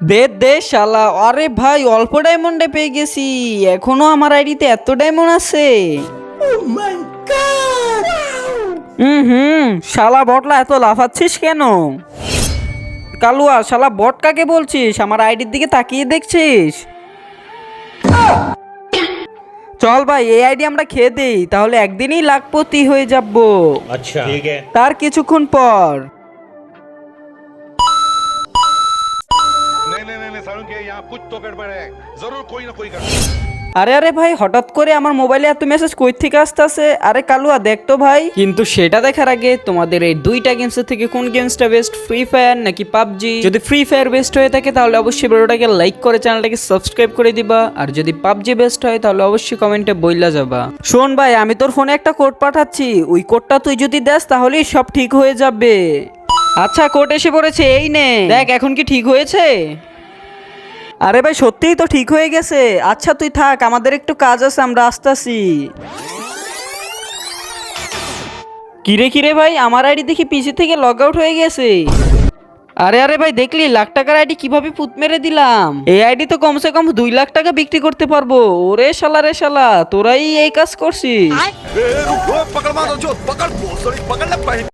দে দে শালা। আরে ভাই অল্প ডায়মন্ডে পেয়ে গেছি, এখনো আমার আইডিতে এত ডায়মন্ড আছে। শালা বটলা এত লাফাচ্ছিস কেন? কালুয়া শালা বট কাকে বলছিস? আমার আইডির দিকে তাকিয়ে দেখছিস? চল ভাই এই আইডি আমরা খেয়ে দেই, তাহলে একদিনই লাখপতি হয়ে যাবো। अच्छा ठीक है। তার কিছুক্ষণ পর नहीं नहीं नहीं नहीं सारुण के यहाँ कुछ तो गड़बड़ है। जरूर कोई ना कोई गड़बड़। আরে আরে ভাই হঠাৎ করে আমার মোবাইলে এত মেসেজ কই থেকে আসতেছে? আরে কালুয়া দেখ তো ভাই। কিন্তু সেটা দেখার আগে তোমাদের এই দুইটা গেমসের থেকে কোন গেমসটা বেস্ট, ফ্রি ফায়ার নাকি পাবজি? যদি ফ্রি ফায়ার বেস্ট হয়ে থাকে তাহলে অবশ্যই ভিডিওটাকে লাইক করে চ্যানেলটাকে সাবস্ক্রাইব করে দিবা, আর যদি পাবজি বেস্ট হয় তাহলে অবশ্যই কমেন্টে বইলা যাবা। শোন ভাই আমি তোর ফোনে একটা কোড পাঠাচ্ছি, ওই কোডটা তুই যদি দেস তাহলেই সব ঠিক হয়ে যাবে। আচ্ছা কোড এসে পড়েছে, এই নে দেখ এখন কি ঠিক হয়েছে? আরে ভাই সত্যিই তো ঠিক হয়ে গেছে। আচ্ছা তুই থাক, আমাদের একটু কাজ আছে, আমরা আসতাছি। কিরে কিরে ভাই আমার আইডি দেখি পিসি থেকে লগ আউট হয়ে গেছে। আরে আরে ভাই দেখলি লাখ টাকার আইডি কিভাবে পুত মেরে দিলাম? এই আইডি তো কমসে কম 2 লাখ টাকা বিক্রি করতে পারবো। ওরে শালা রে শালা, তোরাই এই কাজ করছিস। ए, रुक रुक, पकड़ मारो जो पकड़, पकड़ ले।